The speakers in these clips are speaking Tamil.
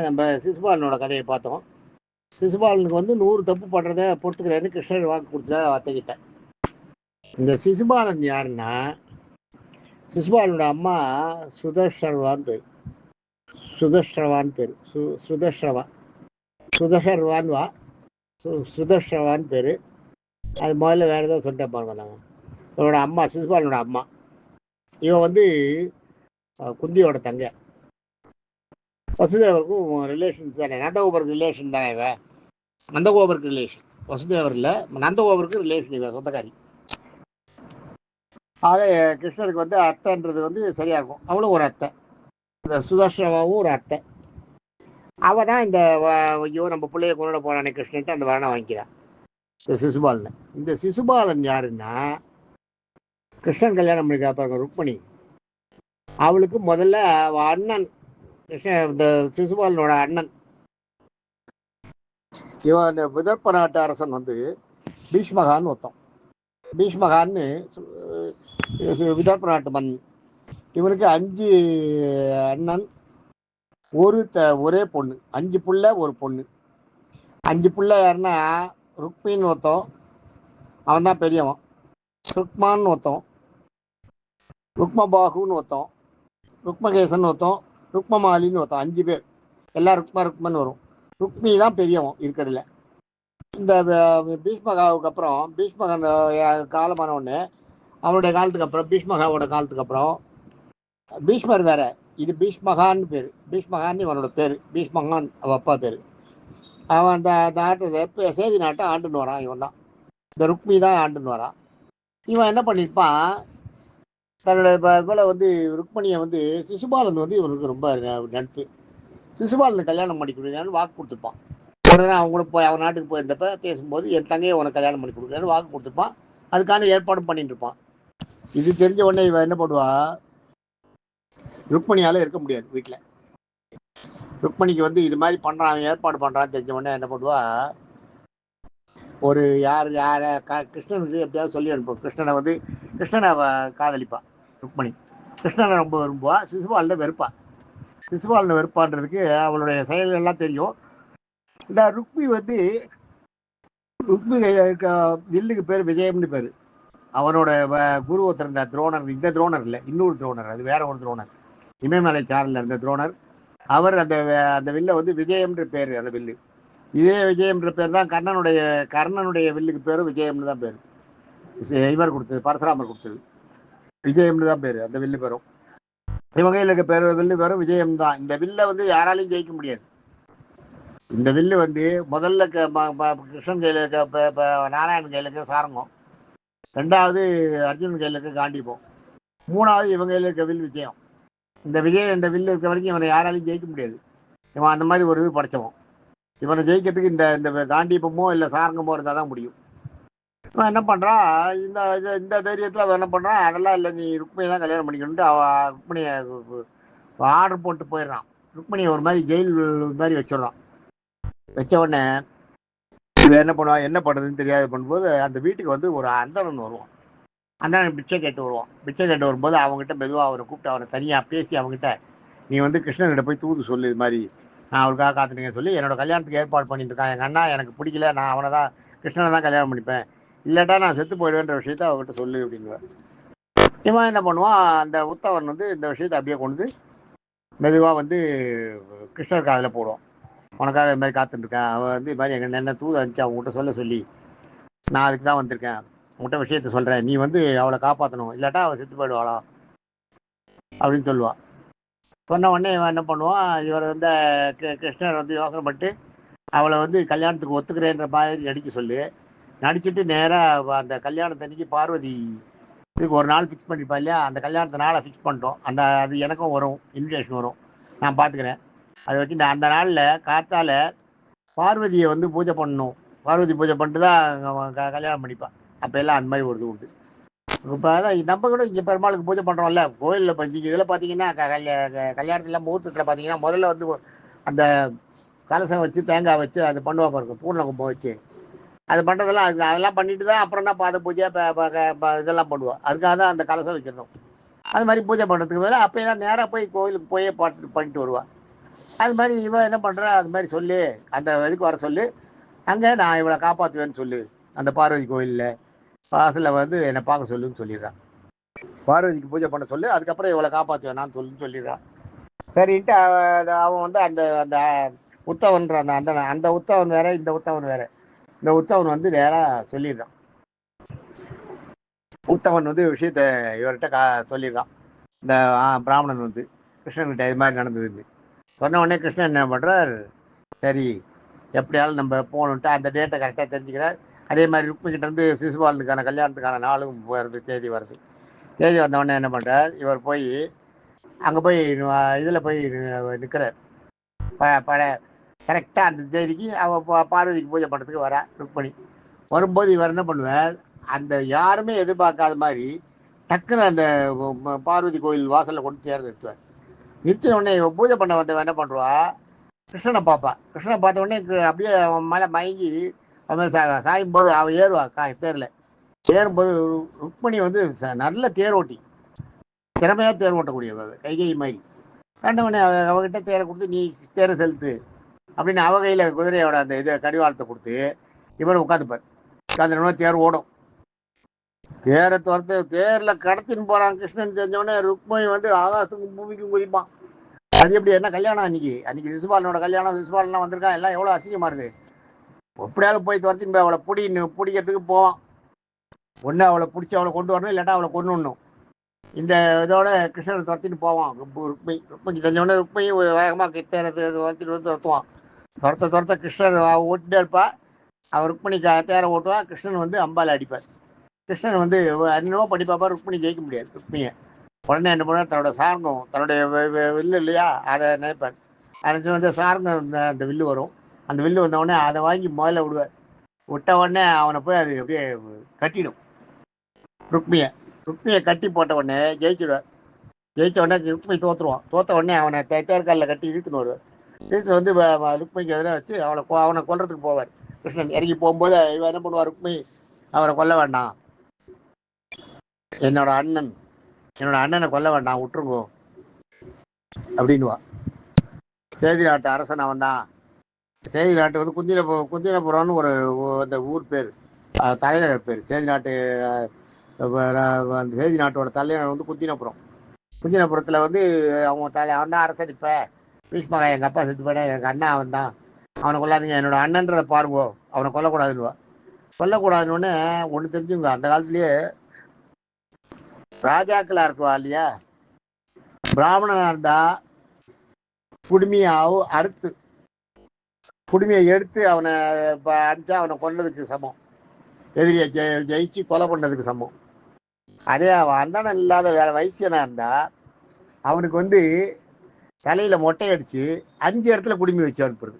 நம்ம சிசுபாலனோட கதையை பார்த்தோம். சிசுபாலனுக்கு வந்து 100 தப்பு பண்ணுறதை பொறுத்துக்கிறேன்னு கிருஷ்ணர் வாக்கு கொடுத்தாரு அத்தைக்கிட்ட. இந்த சிசுபாலன் யாருன்னா, சிசுபாலனோட அம்மா சுதர்ஷர்வான்னு பேர். சுதர்ஷவான்னு பேர். சுதர்ஷர்வான்வா சுதர்ஷவான்னு பேர். அது முதல்ல வேறு ஏதோ சொல்லிட்டேன் பாருங்க. நாங்கள் இவனோட அம்மா சிசுபாலனோட அம்மா. இவன் வந்து குந்தியோட தங்க. வசுதேவருக்கும் ரிலேஷன்ஸ் தானே, நந்தகோபருக்கு ரிலேஷன் தானே இவன். நந்தகோபருக்கு ரிலேஷன், வசுதேவர் இல்லை, நந்தகோபருக்கு ரிலேஷன் இவன், சொந்தக்காரி. ஆக கிருஷ்ணருக்கு வந்து அத்தைன்றது வந்து சரியா இருக்கும். அவளும் ஒரு அத்தை, இந்த சுதர்ஷனாவும் ஒரு அத்தை. அவள் தான் இந்த ஐயோ நம்ம பிள்ளைய கொண்டுட போறானே கிருஷ்ணன்ட்டு அந்த வரணை வாங்கிக்கிறான், இந்த சிசுபாலன். இந்த சிசுபாலன் யாருன்னா, கிருஷ்ணன் கல்யாணம் பண்ணிக்கா பாருங்க ருக்மணி. அவளுக்கு முதல்ல அண்ணன் இந்த சிசுபாலனோட அண்ணன் இவன் இந்த விதர்ப்ப நாட்டு அரசன் வந்து பீஷ்மகான்னு ஒருத்தன். பீஷ்மகான்னு விதர்ப்ப நாட்டு மண். இவனுக்கு 5 அண்ணன், ஒரே பொண்ணு. 5 புள்ள ஒரு பொண்ணு. 5 புள்ள யாருன்னா, ருக்மின்னு ஒருத்தன், அவன் தான் பெரியவன். ருக்மான்னு ஒருத்தன், ருக்மபாகுன்னு ஒருத்தன், ருக்மகேசன் ஒருத்தன், ருக்மமாலின்னு ஒருத்தன். 5 பேர். எல்லாம் ருக்மன்னு வரும். ருக்மி தான் பெரியவன் இருக்கிறதுல. இந்த பீஷ்மகாவுக்கு அப்புறம், பீஷ்மகன் காலமான ஒன்று, அவனுடைய காலத்துக்கு அப்புறம், பீஷ்மகாவோட காலத்துக்கு அப்புறம், பீஷ்மர் வேற, இது பீஷ்மகான்னு பேர். பீஷ்மகான்னு இவனோட பேர். பீஷ்மகான் அவன் அப்பா பேர். அவன் அந்த நாட்டை சேதி நாட்டை ஆண்டுன்னு வரான். இவன் தான், இந்த ருக்மி தான் ஆண்டுன்னு வரான். இவன் என்ன பண்ணியிருப்பான், தன்னுடைய இவளை வந்து ருக்மணியை வந்து சிசுபாலன் வந்து இவனுக்கு ரொம்ப நட்பு. சிசுபாலனை கல்யாணம் பண்ணி கொடுக்கலான்னு வாக்கு கொடுத்துருப்பான். உடனே அவங்க கூட போய் அவன் நாட்டுக்கு போயிருந்தப்ப பேசும்போது, என் தங்கையை உனக்கு கல்யாணம் பண்ணி கொடுக்கலான்னு வாக்கு கொடுத்துருப்பான். அதுக்கான ஏற்பாடும் பண்ணிட்டு இருப்பான். இது தெரிஞ்ச உடனே இவன் என்ன பண்ணுவா, ருக்மணியால இருக்க முடியாது வீட்டில். ருக்மணிக்கு வந்து இது மாதிரி பண்றான், ஏற்பாடு பண்றான்னு தெரிஞ்ச உடனே என்ன பண்ணுவா, ஒரு யார கிருஷ்ணனுக்கு எப்படியாவது சொல்லி அனுப்பும். கிருஷ்ணனை காதலிப்பான் ருக்மணி. கிருஷ்ணனை ரொம்ப விரும்புவா. சிசுபாலனை வெறுப்பா. சிசுபாலனை வெறுப்பான்றதுக்கு அவளுடைய செயல்கள் எல்லாம் தெரியும். இந்த ருக்மி வந்து, ருக்மி வில்லுக்கு பேர் விஜயம்னு பேர். அவனோட குரு ஒருத்தர் இருந்த துரோணர், இந்த துரோணர் இல்லை, இன்னொரு துரோணர், அது வேற ஒரு துரோணர், இமயமலை சாரல் இருந்த துரோணர். அவர் அந்த வில்லை வந்து விஜயம்ன்ற பேர். அந்த வில்லு இதே விஜயம்ன்ற பேர் தான் கர்ணனுடைய வில்லுக்கு பேரும் விஜயம்னு தான் பேர். இவர் கொடுத்தது, பரசுராமர் கொடுத்தது, விஜயம்னு தான் பேர் அந்த வில்லு பேரும். இவங்க இருக்க பேர் வில்லு பேரும் விஜயம் தான். இந்த வில்லை வந்து யாராலையும் ஜெயிக்க முடியாது. இந்த வில்லு வந்து முதல்ல கிருஷ்ணன் கையில் இருக்க, நாராயணன் கையில் இருக்க சாரங்கம், 2வது அர்ஜுனன் கையில் இருக்க காண்டிபம், 3வது இவங்க கையில் இருக்க வில் விஜயம். இந்த வில்லு இருக்க வரைக்கும் இவனை யாராலையும் ஜெயிக்க முடியாது. இவன் அந்த மாதிரி ஒரு இது படைச்சவன். இவனை ஜெயிக்கிறதுக்கு இந்த காண்டிபமோ இல்லை சாரங்கமோ இருந்தால் தான் முடியும். இவன் என்ன பண்ணுறான், இந்த தைரியத்தில் அவன் என்ன பண்ணுறான், அதெல்லாம் இல்லை, நீ ருக்மியை தான் கல்யாணம் பண்ணிக்கணுன்ட்டு அவன் ருக்மிணியை ஆர்டர் போட்டு போயிடுறான். ருக்மிணியை ஒரு மாதிரி ஜெயில் மாதிரி வச்சிடறான். வச்ச உடனே இவன் என்ன பண்ணுவான், என்ன பண்ணுறதுன்னு தெரியாது பண்ணும்போது, அந்த வீட்டுக்கு வந்து ஒரு அந்தணன் வருவான். அந்தணன் பிச்சை கேட்டு வருவான். பிச்சை கேட்டு வரும்போது அவங்ககிட்ட மெதுவாக அவனை கூப்பிட்டு அவனை தனியாக பேசி அவங்ககிட்ட, நீ வந்து கிருஷ்ணன்கிட்ட போய் தூது சொல்லு, இது மாதிரி நான் அவளுக்காக காத்துட்டீங்கன்னு சொல்லி, என்னோட கல்யாணத்துக்கு ஏற்பாடு பண்ணிட்டு இருக்கான் எங்கள் அண்ணா, எனக்கு பிடிக்கல, நான் அவனை தான் கிருஷ்ணனை தான் கல்யாணம் பண்ணிப்பேன், இல்லாட்டா நான் செத்து போயிடுவேன்ற விஷயத்த அவங்ககிட்ட சொல்லு அப்படின்னுவார். இவன் என்ன பண்ணுவான், அந்த உத்தவன் வந்து இந்த விஷயத்தை அப்படியே கொண்டு மெதுவாக வந்து கிருஷ்ணர் காதில் போடுவான். உனக்காக இது மாதிரி காத்துட்டுருக்கேன், அவன் வந்து இது மாதிரி எங்கள் என்ன தூது அனுப்பிச்சு அவங்ககிட்ட சொல்ல சொல்லி, நான் அதுக்கு தான் வந்திருக்கேன், உங்கள்கிட்ட விஷயத்த சொல்கிறேன், நீ வந்து அவளை காப்பாற்றணும், இல்லாட்டா அவள் செத்து போயிடுவாளா அப்படின்னு சொல்லுவாள். சொன்ன உடனே இவன் என்ன பண்ணுவான், இவர் வந்து கிருஷ்ணர் வந்து யோசனை பண்ணிட்டு அவளை வந்து கல்யாணத்துக்கு ஒத்துக்கிறேன்ற மாதிரி நடிக்க சொல்லி நடிச்சுட்டு நேராக அந்த கல்யாணத்தன்னைக்கு பார்வதி இதுக்கு ஒரு நாள் ஃபிக்ஸ் பண்ணிப்பா இல்லையா, அந்த கல்யாணத்தை நாளை ஃபிக்ஸ் பண்ணிட்டோம். அது எனக்கும் வரும், இன்விடேஷன் வரும், நான் பார்த்துக்கிறேன். அதை வச்சு நான் அந்த நாளில் காத்தால பார்வதியை வந்து பூஜை பண்ணணும். பார்வதி பூஜை பண்ணிட்டு தான் கல்யாணம் பண்ணிப்பான். அப்போ எல்லாம் அந்த மாதிரி ஒரு இது உண்டு. இப்போ அதான் நம்ம கூட இங்கே பெருமாளுக்கு பூஜை பண்ணுறோம்ல கோயிலில். இப்போ இதில் பார்த்தீங்கன்னா கல்யாணத்தில் முகூர்த்தத்தில் பார்த்தீங்கன்னா முதல்ல வந்து அந்த கலசம் வச்சு தேங்காய் வச்சு அது பண்ணுவா பாருங்க, பூர்ண கும்பம் வச்சு அது பண்ணுறதெல்லாம் அதெல்லாம் பண்ணிட்டு தான் அப்புறம் தான் பாத பூஜை இதெல்லாம் பண்ணுவோம். அதுக்காக தான் அந்த கலசம் வைக்கிறதும். அது மாதிரி பூஜை பண்ணுறதுக்கு மேலே அப்போலாம் நேராக போய் கோயிலுக்கு போய் பார்த்துட்டு பண்ணிட்டு வருவாள். அது மாதிரி இவன் என்ன பண்ணுறா, அது மாதிரி சொல்லி அந்த இதுக்கு வர சொல்லி அங்கே நான் இவளை காப்பாற்றுவேன்னு சொல்லு, அந்த பார்வதி கோயிலில் வாசலில் வந்து என்னை பார்க்க சொல்லுன்னு சொல்லிடுறான். பார்வதிக்கு பூஜை பண்ண சொல்லு, அதுக்கப்புறம் இவளை காப்பாற்றுவேன் நான் சொல்லிடுறான். சரின்ட்டு அவன் வந்து அந்த அந்த உத்தவன்ற அந்த அந்த அந்த உத்தவன் வேற, இந்த உத்தவன் வேற. இந்த உத்தவன் வந்து நேராக சொல்லிடுறான். உத்தவன் வந்து விஷயத்த இவர்கிட்ட சொல்லிடுறான். இந்த பிராமணன் வந்து கிருஷ்ணன்கிட்ட இது மாதிரி நடந்ததுன்னு சொன்ன உடனே கிருஷ்ணன் என்ன பண்ணுறார், சரி எப்படியாலும் நம்ம போகணுன்ட்டு அந்த டேட்டை கரெக்டாக தெரிஞ்சுக்கிறார். அதே மாதிரி ருக்மிகிட்ட இருந்து சிசுபாலனுக்கான கல்யாணத்துக்கான நாளும் வருது, தேதி வருது. தேதி வந்தவொடனே என்ன பண்ணுறார், இவர் போய் அங்கே போய் இதில் போய் நிற்கிறார். பழைய கரெக்டாக அந்த தேதிக்கு அவள் பார்வதிக்கு பூஜை பண்ணுறதுக்கு வரா ருக்மணி. வரும்போது இவர் என்ன பண்ணுவார், அந்த யாருமே எதிர்பார்க்காத மாதிரி டக்குன்னு அந்த பார்வதி கோயில் வாசலில் கொண்டு தேர்ந்து நிறுத்துவார். நிறுத்தின உடனே இவன் பூஜை பண்ண வந்தவன் என்ன பண்ணுவா, கிருஷ்ணனை பார்ப்பா. கிருஷ்ணனை பார்த்த உடனே அப்படியே அவன் மேலே மயங்கி அவன் சாயும் போது அவன் ஏறுவா தேரில். ஏறும்போது ருக்மணி வந்து நல்ல தேர் ஓட்டி, திறமையாக தேர் ஓட்டக்கூடியவ, கைகை மாதிரி. கண்டவனே அவகிட்ட தேரை கொடுத்து நீ தேரை செலுத்து அப்படின்னு அவ கையில் குதிரையோட அந்த இதை கடிவாளத்தை கொடுத்து இவர் உட்காந்துப்பார். உட்காந்துனா தேர் ஓடும். தேரை துரத்து தேரில் கடத்தின்னு போகிறான் கிருஷ்ணன் தெரிஞ்சவொடனே ருக்மணி வந்து ஆகாசத்துக்கும் பூமிக்கும் குதிப்பான். அது எப்படி, என்ன கல்யாணம் அன்னைக்கு சிசுபாலனோட கல்யாணம், சிசுபாலன்லாம் வந்திருக்கான், எல்லாம் எவ்வளோ அசிங்கமாக இருக்குது. எப்படியாவது போய் துரத்தின்னு போய் அவளை பிடிக்கிறதுக்கு போவான். ஒன்று அவளை பிடிச்சி அவளை கொண்டு வரணும், இல்லாட்டா அவளை கொண்டு வரணும். இந்த இதோட கிருஷ்ணனை துரத்திட்டு போவான். ருக்மணி தெரிஞ்சவொடனே ருக்மணி வேகமாக தேரை துரத்திட்டு வந்து துரத்துவான். துரத்த கிருஷ்ணன் ஓட்டிகிட்டே இருப்பா. அவன் ருக்மணி தேரை ஓட்டுவான். கிருஷ்ணன் வந்து அம்பால் அடிப்பார். கிருஷ்ணன் வந்து என்னவோ பண்ணி பார்ப்பா, ருக்மணி ஜெயிக்க முடியாது ருக்மியை. உடனே என்ன பண்ணுவார், தன்னோட சார்கம், தன்னுடைய வில்லு இல்லையா அதை நினைப்பார். நினச்சி வந்து சார்கம் அந்த வில்லு வரும். அந்த வில்லு வந்தவுடனே அதை வாங்கி முதல்ல விடுவார். விட்ட உடனே அவனை போய் அது அப்படியே கட்டிடும். ருக்மியை கட்டி போட்ட உடனே ஜெயிச்சிடுவார். ஜெயிச்ச உடனே ருக்மி தோற்றுருவான். தோற்ற உடனே அவனை தேர்காலில் கட்டி இழுத்துன்னு வருவார். இழுத்துட்டு வந்து ருக்மிக்கு எதிராக வச்சு அவனை கொல்றதுக்கு போவார். கிருஷ்ணன் இறங்கி போகும்போது இவன் என்ன பண்ணுவார், ருக்மி அவரை கொல்ல வேண்டாம், என்னோட அண்ணனை கொல்ல வேண்டாம், விட்டுருங்கோ அப்படின்வா. சேதி நாட்டு அரசன் அவன் தான். சேதி நாட்டு வந்து குந்தினபுரம்னு ஒரு அந்த ஊர் பேர், தலைநகர் பேர். சேதி நாட்டு அந்த சேதி நாட்டோட தலைநகர் வந்து குந்தினபுரத்தில் வந்து அவன் தான் அரசன். இப்போ பீஷ்மகா எங்கள் அப்பா செத்து போயிட, எங்கள் அண்ணன் அவன் தான், அவனை கொள்ளாதீங்க, என்னோட அண்ணன்றதை பாருங்கோ, அவனை கொல்லக்கூடாதுன்னுவா. கொல்லக்கூடாதுன்னு ஒன்று தெரிஞ்சுங்க, அந்த காலத்துலேயே ராஜாக்களா இருக்குவா இல்லையா, பிராமணனா இருந்தா குடுமையாவும் அறுத்து குடுமையை எடுத்து அவனை அடிச்சா அவனை கொண்டதுக்கு சமம், எதிரியை ஜெயிச்சு கொலை பண்ணதுக்கு சமம். அதே அவன் அந்தானம் இல்லாத வேற வைசியனா இருந்தா அவனுக்கு வந்து தலையில மொட்டை அடிச்சு 5 இடத்துல குடுமி வச்சு அனுப்புறது.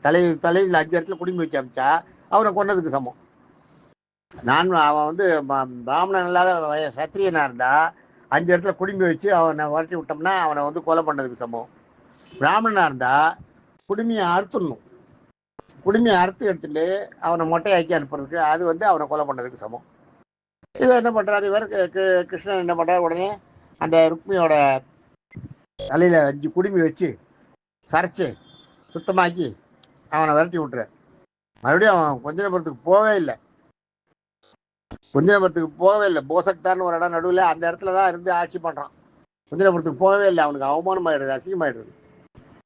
தலையில 5 இடத்துல குடுமி வச்சு அனுப்பிச்சா அவனை கொண்டதுக்கு சமம். அவன் வந்து பிராமணன் இல்லாத சத்திரியனா இருந்தா 5 இடத்துல குடும்பி வச்சு அவனை வரட்டி விட்டோம்னா அவனை வந்து கொலை பண்ணதுக்கு சமம். பிராமணனா இருந்தா குடுமையை அறுத்துடணும். குடுமையை அறுத்து எடுத்துட்டு அவனை மொட்டையாக்கி அனுப்புறதுக்கு, அது வந்து அவனை கொலை பண்ணதுக்கு சமம். இதை என்ன பண்றாரு இவர் கிருஷ்ணன் என்ன பண்றாரு, உடனே அந்த ருக்மியோட தலையில 5 குடுமி வச்சு சரைச்சு சுத்தமாக்கி அவனை விரட்டி விட்டுறாரு. மறுபடியும் அவன் கொஞ்சபுரத்துக்கு போவே இல்லை. போசக்தான்னு ஒரு இடம் நடுவில், அந்த இடத்துல தான் இருந்து ஆட்சி பண்ணுறான். குந்திரபுரத்துக்கு போகவே இல்லை. அவனுக்கு அவமானமாயிடுது, அசிங்கமாயிடுது.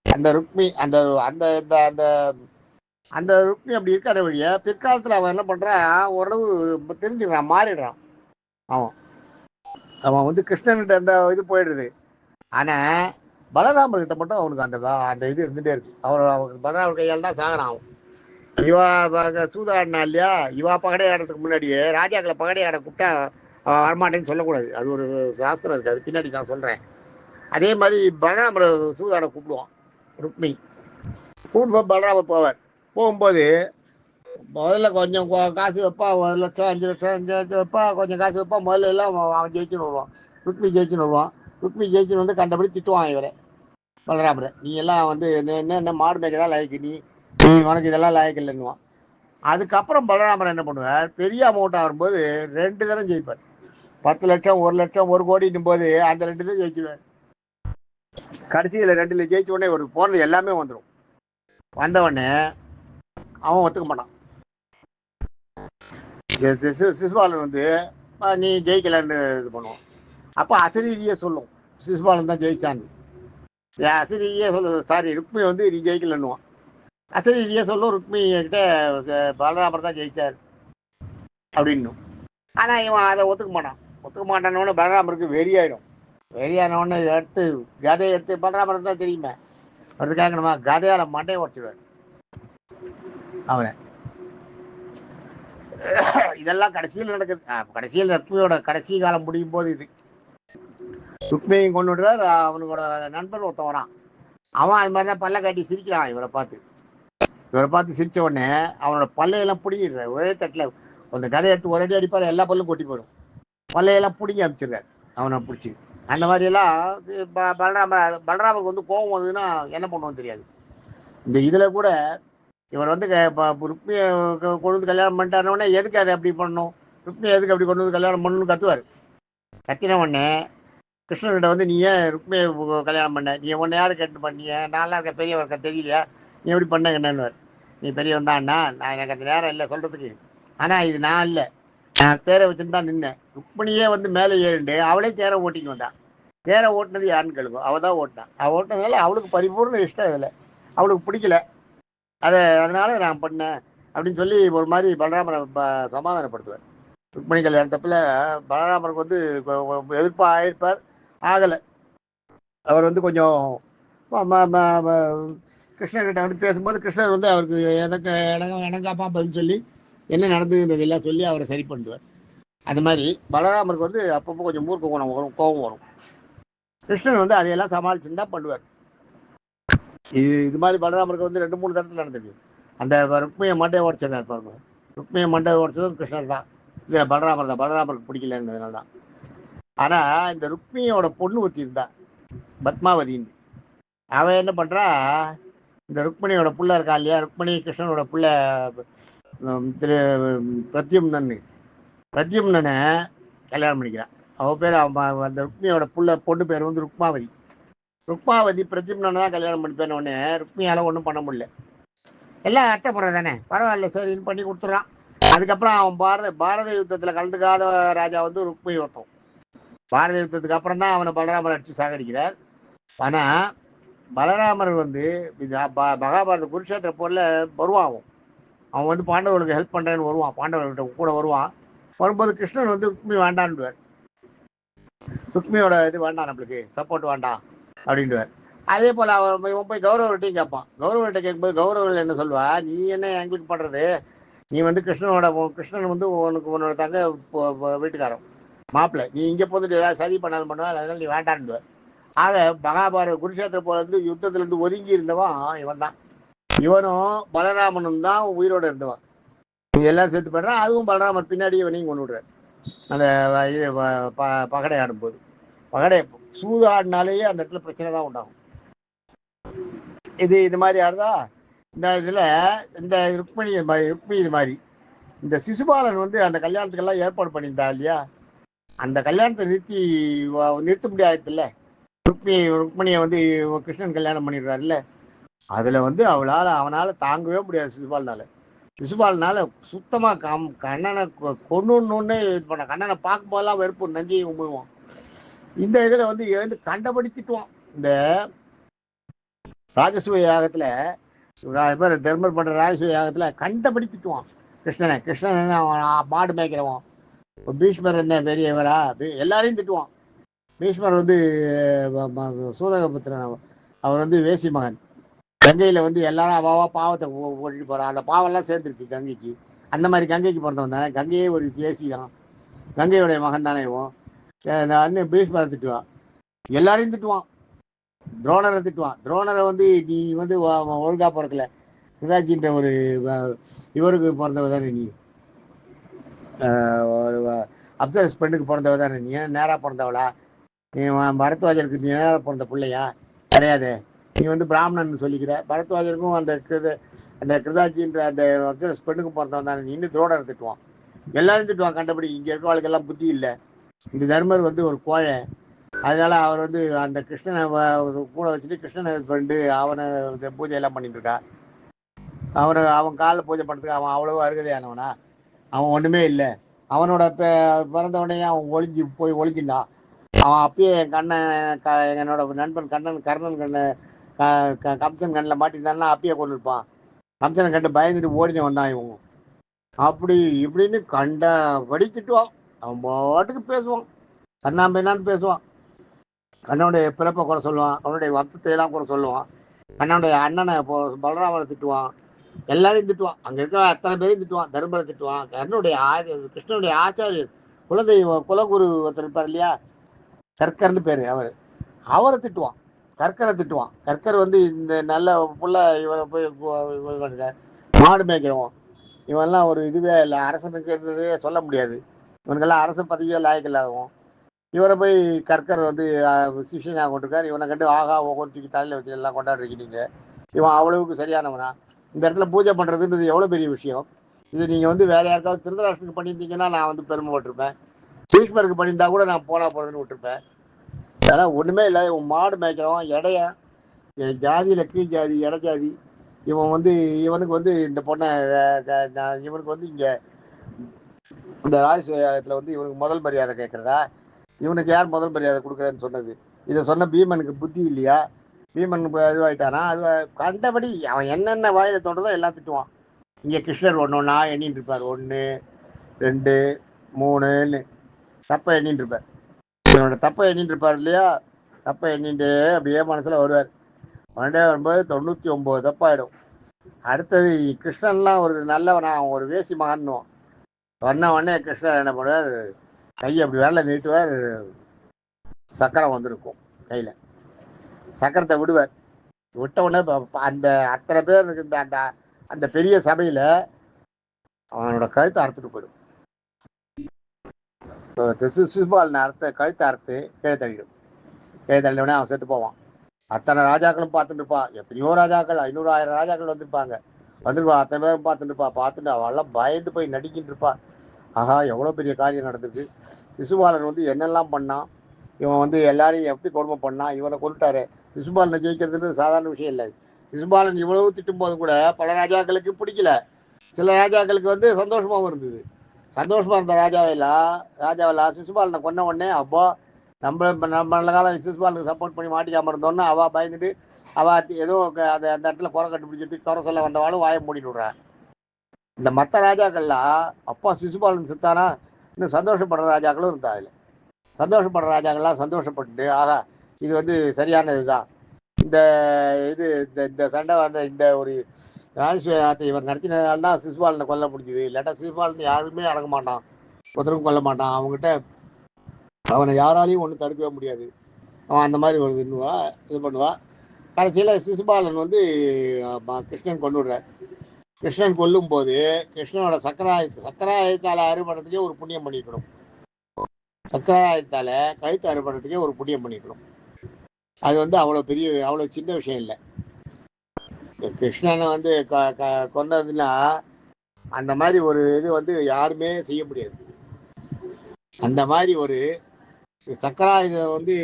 அந்த ருக்மி அந்த அந்த அந்த அந்த ருக்மி அப்படி இருக்காத வழிய பிற்காலத்தில் அவன் என்ன பண்ணுறான், ஓரளவு தெரிஞ்சுக்கிறான், மாறிடுறான். அவன் வந்து கிருஷ்ணன்கிட்ட அந்த இது போயிடுது. ஆனால் பலராமர்கிட்ட மட்டும் அவனுக்கு அந்த அந்த இது இருந்துகிட்டே இருக்கு. அவனுக்கு பலராமர் கையால் தான் சாகிறான் அவன். இவா சூதாடினா இல்லையா, இவா பகடை ஆடுறதுக்கு முன்னாடியே ராஜாக்களை பகடை ஆட கூப்பிட்டா வரமாட்டேன்னு சொல்லக்கூடாது. அது ஒரு சாஸ்திரம் இருக்குது, அது பின்னாடி நான் சொல்கிறேன். அதே மாதிரி பலராமரை சூதாட கூப்பிடுவான் ருக்மி. கூப்பிடும்போது பலராமர் போகும்போது முதல்ல கொஞ்சம் காசு வைப்பா, 1 லட்சம் 5 லட்சம் 5 லட்சம் வைப்பா, கொஞ்சம் காசு வைப்பா. முதல்ல எல்லாம் அவன் ஜெயிச்சுன்னு வருவான், ருக்மி ஜெயிச்சுன்னு வருவான். ருக்மி ஜெயிச்சுன்னு வந்து கண்டபடி திட்டுவான் இவரை, பலராமரை. நீ எல்லாம் வந்து என்ன மாடு மேய்க்க தான் லாய்க்கு, நீ உனக்கு இதெல்லாம் லாய்க்கு இல்லைன்னுவான். அதுக்கப்புறம் பலராமர் என்ன பண்ணுவார், பெரிய அமௌண்ட்டாக வரும்போது 2 தரம் ஜெயிப்பார். 10 லட்சம் 1 லட்சம் 1 கோடின்னும் போது அந்த 2 தான் ஜெயிச்சுடுவார். கடைசியில் 2ல் ஜெயிச்ச உடனே ஒரு போனது எல்லாமே வந்துடும். வந்தவொடனே அவன் ஒத்துக்க மாட்டான். சிசுபாலன் வந்து நீ ஜெயிக்கலன்னு இது பண்ணுவான். அப்போ அசரீரியே சொல்லும் சிசுபாலன் தான் ஜெயிச்சான்னு. அசரீரியே சொல்லு, சாரி ருக்மி வந்து நீ ஜெயிக்கலன்னுவான். அசரீரியே சொல்லும் ருக்மி கிட்ட பலராமர் தான் ஜெயிச்சார் அப்படின்னும். ஆனால் இவன் அதை ஒத்துக்க மாட்டான். ஒத்துக்க மாட்டானோன்னு பலராமருக்கு வெறியாயிடும். வெறியானோடனே எடுத்து கதையை எடுத்து பலராமருக்கு தான் தெரியுமே, அதுக்காக நம்ம கதையால் மண்டையை உடச்சிடுவார் அவனை. இதெல்லாம் கடைசியில் நடக்குது. கடைசியில் ருக்மியோட கடைசி காலம் முடியும் போது இது ருக்மியையும் கொண்டு விடுறார். அவனோட நண்பர் ஒருத்தன் வரான். அவன் அது மாதிரி தான் பல்ல காட்டி சிரிக்கிறான். இவரை பார்த்து சிரித்த உடனே அவனோட பல்லையெல்லாம் பிடிங்கிடுறாரு. ஒரே தட்டில் அந்த கதையை எடுத்து ஒரு அடி அடிப்பார், எல்லா பல்லும் கொட்டி போயிடும். பல்லையெல்லாம் பிடிங்கி அனுப்பிச்சிடுறாரு அவனை பிடிச்சி. அந்த மாதிரியெல்லாம் பலராமருக்கு வந்து கோபம் வந்ததுன்னா என்ன பண்ணுவோன்னு தெரியாது. இந்த இதில் கூட இவர் வந்து ருக்மியை கொண்டு வந்து கல்யாணம் பண்ணிட்டாருன்னே எதுக்கு அதை அப்படி பண்ணணும், ருக்மியை எதுக்கு அப்படி கொண்டு வந்து கல்யாணம் பண்ணணும்னு கத்துவார். கத்தின உடனே கிருஷ்ணர்கிட்ட வந்து நீ ஏன் ருக்மியை கல்யாணம் பண்ண, நீ உன்னை யார் கேட்டு பண்ணிய, நான்லாம் இருக்க பெரியவர்க்க தெரியலையா, நீ எப்படி பண்ண என்னன்னுவார். நீ பெரியவன் தான் அண்ணா, நான் எனக்கு அந்த நேரம் இல்லை சொல்கிறதுக்கு. ஆனால் இது நான் இல்லை, நான் தேரை வச்சுன்னு தான் நின்னேன். ருக்மிணியே வந்து மேலே ஏறிண்டு அவளே தேரை ஓட்டின்னு வந்தான். தேரை ஓட்டினது யாருன்னு கேளுங்க, அவள் தான் ஓட்டினான். அவள் ஓட்டினதுனால அவளுக்கு பரிபூர்ண இஷ்டம் இல்லை, அவளுக்கு பிடிக்கல, அதனால நான் பண்ணேன் அப்படின்னு சொல்லி ஒரு மாதிரி பலராமரை சமாதானப்படுத்துவார். ருக்மிணி கல்யாணத்தப்பில் பலராமருக்கு வந்து எதிர்ப்பாக ஆயிருப்பார், ஆகலை. அவர் வந்து கொஞ்சம் கிருஷ்ணர்கிட்ட வந்து பேசும்போது கிருஷ்ணர் வந்து அவருக்கு இணங்காப்பா பதில் சொல்லி என்ன நடந்ததுன்றது எல்லாம் சொல்லி அவரை சரி பண்ணுவார். அது மாதிரி பலராமருக்கு வந்து அப்பப்போ கொஞ்சம் மூர்க்க குணம் வரும், கோபம் வரும். கிருஷ்ணன் வந்து அதையெல்லாம் சமாளிச்சுன்னு தான் பண்ணுவார். இது மாதிரி பலராமருக்கு வந்து 2-3 தடத்தில் நடந்திருக்கு. அந்த ருக்மியை மண்டையை உடச்சிருந்தார் பாருங்க, ருக்மியை மண்டையை உடச்சதும் கிருஷ்ணர் தான். இதில் பலராமர் தான், பலராமருக்கு பிடிக்கலன்றதுனால தான். ஆனால் இந்த ருக்மியோட பொண்ணு ஒருத்தி இருந்தா பத்மாவதின்னு. அவன் என்ன பண்ணுறா, இந்த ருக்மிணியோட புள்ள இருக்கா இல்லையா, ருக்மிணி கிருஷ்ணனோட புள்ள திரு பிரத்யும்னனை கல்யாணம் பண்ணிக்கிறான். அவள் பேர் அந்த ருக்மியோட பொண்ணு பேர் வந்து ருக்மாவதி பிரத்யும்னனை தான் கல்யாணம் பண்ணிப்பேன். உடனே ருக்மியால் ஒன்றும் பண்ண முடியல. எல்லாம் அர்த்தப்படுற தானே, பரவாயில்ல சரின்னு பண்ணி கொடுத்துட்றான். அதுக்கப்புறம் அவன் பாரத யுத்தத்தில் கலந்துக்காத ராஜா வந்து ருக்மி யுத்தம். பாரத யுத்தத்துக்கு அப்புறம் தான் அவனை பலராமர் அடித்து சாகடிக்கிறார். ஆனால் பலராமர் வந்து மகாபாரத குருஷேத்திர போரில் வருவான். அவன் வந்து பாண்டவர்களுக்கு ஹெல்ப் பண்ணுறேன்னு வருவான், பாண்டவர்கள்கிட்ட கூட வருவான். வரும்போது கிருஷ்ணன் வந்து ருக்மி வேண்டான்டுவார். ருக்மியோட இது வேண்டாம், நம்மளுக்கு சப்போர்ட் வேண்டாம் அப்படின்டுவார். அதே போல் இவன் போய் கௌரவர்கிட்டையும் கேட்பான். கௌரவர்கிட்ட கேட்கும்போது கௌரவர்கள் என்ன சொல்வா, நீ என்ன எங்களுக்கு பண்ணுறது, நீ வந்து கிருஷ்ணன் வந்து உன்னோட தங்க வீட்டுக்காரன் மாப்பிள்ளை, நீ இங்கே போந்துட்டு ஏதாவது சதி பண்ணாலும் பண்ணுவா, அதனால நீ வேண்டான்டுவார். ஆக மகாபாரத குருஷேத்திர போலேருந்து யுத்தத்திலேருந்து ஒதுங்கி இருந்தவன் இவன் தான். இவனும் பலராமனும் தான் உயிரோடு இருந்தவன். எல்லாம் சேர்த்து பண்ணுறான். அதுவும் பலராமர் பின்னாடி இவனையும் கொண்டு விடுறார். அந்த இது பகடை ஆடும்போது, பகடை சூது ஆடினாலேயே அந்த இடத்துல பிரச்சனை தான் உண்டாகும். இது மாதிரி ஆடுதா இந்த இதில் இந்த ருக்மிணி இது மாதிரி இந்த சிசுபாலன் வந்து அந்த கல்யாணத்துக்கெல்லாம் ஏற்பாடு பண்ணியிருந்தா இல்லையா, அந்த கல்யாணத்தை நிறுத்த முடியாதுல்ல. ருக்மிணியை வந்து கிருஷ்ணன் கல்யாணம் பண்ணிடுறாருல்ல, அதில் வந்து அவனால் தாங்கவே முடியாது சிசுபாலனால சுத்தமாக கண்ணனை கொன்னுன்னே இது பண்ண. கண்ணனை பார்க்கும்போதெல்லாம் வெறுப்பு நஞ்சையும் உமிழ்வான். இந்த இதில் வந்து எழுந்து கண்டபடி திட்டுவான். இந்த ராஜசூய யாகத்தில் தர்மர் பண்ணுற ராஜசூய யாகத்தில் கண்டபடி திட்டுவான் கிருஷ்ணன் அவன் மாடு மேய்க்கிறவன். பீஷ்மர் என்ன பெரியவரா, எல்லாரையும் திட்டுவான். பீஷ்மர் வந்து சூதகபுத்திரன், அவர் வந்து வேசி மகன். கங்கையில் வந்து எல்லாரும் அவாவா பாவத்தை ஓட்டிட்டு போகிறான். அந்த பாவம்லாம் சேர்ந்துருக்கு கங்கைக்கு. அந்த மாதிரி கங்கைக்கு பிறந்தவன் தானே, கங்கையே ஒரு வேசி தான், கங்கையுடைய மகன் தானே இவன். அண்ணன் பீஷ்மரை திட்டுவான், எல்லாரையும் திட்டுவான். துரோணரை திட்டுவான். துரோணரை வந்து நீ வந்து ஒழுங்கா பிறக்கல, கிருதாச்சின்ற ஒரு இவருக்கு பிறந்தவ தானே நீ, ஒரு அப்சரஸ் பெண்ணுக்கு பிறந்தவ தானே நீ, நேராக பிறந்தவளா, நீ பரத்வாஜருக்கு நீ நேராக பிறந்த பிள்ளையா கிடையாது, நீ வந்து பிராமணன் சொல்லிக்கிற. பரத்வாஜருக்கும் அந்த கிருதாச்சின்ற அந்த அப்சரஸ் பெண்ணுக்கு பிறந்தவன் தானே நீ. துரோணரை திட்டுவான், எல்லாரும் திட்டுவான் கண்டபடி. இங்கே இருக்கிறவளுக்கெல்லாம் புத்தி இல்லை, இந்த தர்மர் வந்து ஒரு கோழை, அதனால அவர் வந்து அந்த கிருஷ்ணனை கூட வச்சுட்டு கிருஷ்ணனை பண்ணிட்டு அவனை பூஜையெல்லாம் பண்ணிட்டு இருக்கா. அவன் காலில் பூஜை பண்ணுறதுக்கு அவன் அவ்வளோ அருகதையானவனா? அவன் ஒன்றுமே இல்லை. அவனோட பிறந்த உடனே அவன் போய் ஒளிஞ்சினான். அவன் அப்பயே என் என்னோட நண்பன் கர்ணன் கம்சன் கண்ணில் மாட்டிருந்தான்னா அப்பயே கொண்டு இருப்பான். கம்சனை கண்டு பயந்துட்டு ஓடினே வந்தான் இவங்க. அப்படி இப்படின்னு கண்டபடி திட்டுவான். அவன் பாட்டுக்கு பேசுவான், கண்ணாம்பேனான்னு பேசுவான். கண்ணனுடைய பிறப்பை குறை சொல்லுவான், அவனுடைய வம்சத்தையெல்லாம் குறை சொல்லுவான். கண்ணனுடைய அண்ணனை பலராமனை திட்டுவான், எல்லாரையும் திட்டுவான். அங்கே இருக்கிற அத்தனை பேரையும் திட்டுவான். தர்மரை திட்டுவான். கிருஷ்ணனுடைய ஆச்சாரியர் குலகுரு ஒருத்தர் இருப்பார் இல்லையா, கற்கர்னு பேர், அவரை திட்டுவான். கற்கரை திட்டுவான். கற்கர் வந்து இந்த நல்ல புள்ள இவரை போய் மாடு மேய்க்கிறவன், இவன்லாம் ஒரு இதுவே இல்லை, அரசனுக்கு இருந்ததே சொல்ல முடியாது, இவனுக்கெல்லாம் அரசன் பதவியே லாயக்கு இல்லாதவன். இவரை போய் கற்கர் வந்து சிஷியனாக கொண்டிருக்கார். இவனை கண்டு ஆகா ஒவ்வொருத்திக்கு தலையில் வச்சு எல்லாம் கொண்டாடுறீங்க. இவன் அவ்வளவுக்கு சரியானவனா? இந்த இடத்துல பூஜை பண்ணுறதுன்றது எவ்வளோ பெரிய விஷயம். இது நீங்கள் வந்து வேற யாருக்காவது திருதராஷ்டனுக்கு பண்ணியிருந்தீங்கன்னா நான் வந்து பெருமைப்பட்டிருப்பேன். பீஷ்மருக்கு பண்ணியிருந்தா கூட நான் போகிறதுன்னு விட்டுருப்பேன். அதெல்லாம் ஒன்றுமே இல்லை. இவன் மாடு மேய்க்கிறவன், இடையா ஜாதியில் கீழ் ஜாதி, இட ஜாதி. இவன் வந்து இவனுக்கு வந்து இந்த பொண்ணை இவனுக்கு வந்து இங்கே இந்த ராஜசூயத்தில் வந்து இவனுக்கு முதல் மரியாதை கேட்குறதா? இவனுக்கு யார் முதல் மரியாதை கொடுக்குறேன்னு சொன்னது? இதை சொன்ன பீமனுக்கு புத்தி இல்லையா? பீமன் இதுவாயிட்டானா? அது கண்டபடி அவன் என்னென்ன வாயில தோன்றதோ எல்லாம் திட்டுவான். இங்கே கிருஷ்ணர் ஒன்றா எண்ணிட்டு இருப்பார், 1 2 3ன்னு தப்பை எண்ணிட்டு இருப்பார். இவனோட தப்பை எண்ணிட்டு இருப்பார் இல்லையா? தப்பை எண்ணிட்டு அப்படியே மனசில் வருவார். வரும்போது 99 தப்பாயிடும். அடுத்தது கிருஷ்ணன்லாம் ஒரு நல்லவனா, அவன் ஒரு வேசி மகன்னும். சொன்ன உடனே கிருஷ்ணர் என்ன பண்ணுவார், கையை அப்படி வேலை நீட்டுவார், சக்கரம் வந்திருக்கும் கையில். சக்கரத்தை விடுவார். விட்ட உடனே அந்த அத்தனை பேர் இருக்கு அந்த அந்த பெரிய சபையில் அவனோட கழுத்தை அறுத்துட்டு போயிடும். சிசுபாலனை கழுத்தை அறுத்து கீழே தள்ளிடும். கீழே தள்ளினோடனே அவன் செத்து போவான். அத்தனை ராஜாக்களும் பார்த்துட்டு இருப்பான். எத்தனையோ ராஜாக்கள், 500 1000 ராஜாக்கள் வந்துருப்பாங்க. அத்தனை பேரும் பார்த்துட்டு இருப்பா. பார்த்துட்டு அவெல்லாம் பயந்து போய் நடிக்கிட்டு இருப்பா. ஆஹா, எவ்வளோ பெரிய காரியம் நடந்திருக்கு. சிசுபாலன் வந்து என்னெல்லாம் பண்ணான், இவன் வந்து எல்லாரையும் எப்படி கொடுமை பண்ணான், இவனை கொண்டுட்டாரு. சிசுபாலனை ஜெயிக்கிறதுன்றது சாதாரண விஷயம் இல்லை. சிசுபாலன் இவ்வளவு திட்டும் போது கூட பல ராஜாக்களுக்கு பிடிக்கல. சில ராஜாக்களுக்கு வந்து சந்தோஷமாகவும் இருந்தது. சந்தோஷமா இருந்த ராஜாவெல்லாம் சிசுபாலனை கொன்ன உடனே அப்போ நம்ம நல்ல காலம் சிசுபாலனுக்கு சப்போர்ட் பண்ணி மாட்டிக்காமல் இருந்தோன்னா அவள் பயந்துட்டு ஏதோ அந்த இடத்துல குறை கண்டுபிடிக்கிறதுக்கு குறை சொல்ல வந்தவாளும் வாயை மூடிட்டு விடுறான். இந்த மற்ற ராஜாக்கள்லாம் அப்பா சிசுபாலன் செத்தானா இன்னும் சந்தோஷப்படுற ராஜாக்களும் இருந்தா. அதில் சந்தோஷப்படுற ராஜாக்கள்லாம் சந்தோஷப்பட்டு ஆகா இது வந்து சரியான இதுதான், இந்த இது இந்த சண்டை வந்த இந்த ஒரு ராஜஸ்வத்தை இவர் நடத்தினதால தான் சிசுபாலனை கொல்ல முடிஞ்சுது. இல்லாட்டா சிசுபாலன் யாருமே அடங்க மாட்டான், ஒருத்தருக்கும் கொல்ல மாட்டான். அவங்ககிட்ட அவனை யாராலையும் ஒன்றும் தடுக்கவே முடியாது. அவன் அந்த மாதிரி ஒரு இது பண்ணுவா. கடைசியில் சிசுபாலன் வந்து கிருஷ்ணன் கொண்டு விடுறார். கிருஷ்ணன் கொல்லும் போது கிருஷ்ணனோட சக்கராயத்தால அறுபடுறதுக்கே ஒரு புண்ணியம் பண்ணிக்கணும். சக்கராயத்தால கழுத்து அறுபடுறதுக்கே ஒரு புண்ணியம் பண்ணிக்கணும். அது வந்து அவ்வளோ சின்ன விஷயம் இல்லை. கிருஷ்ணனை வந்து கொண்டதுன்னா அந்த மாதிரி ஒரு இது வந்து யாருமே செய்ய முடியாது. அந்த மாதிரி ஒரு சக்கராயுதம் வந்து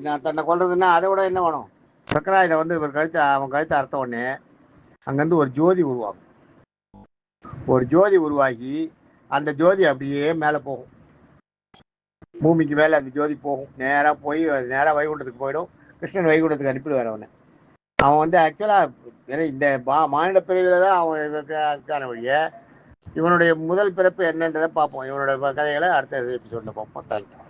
நான் தன்னை கொள்றதுன்னா அதை விட என்ன வேணும்? சக்கராயுதம் வந்து அவன் கழுத்தை அறுத்த உடனே அங்கேருந்து ஒரு ஜோதி உருவாகும். ஒரு ஜோதி உருவாகி அந்த ஜோதி அப்படியே மேலே போகும், பூமிக்கு மேலே அந்த ஜோதி போகும். நேராக போய் நேராக வைகுண்டத்துக்கு போயிடும். கிருஷ்ணன் வைகுண்டத்துக்கு அனுப்பிடுவார் அவனை. அவன் வந்து ஆக்சுவலாக இந்த மானிட பிரிவில் தான் அவன் இருக்கான வழியை. இவனுடைய முதல் பிறப்பு என்னன்றதை பார்ப்போம். இவனோட கதைகளை அடுத்த எபிசோடில் பார்ப்போம். தேங்க்யூ.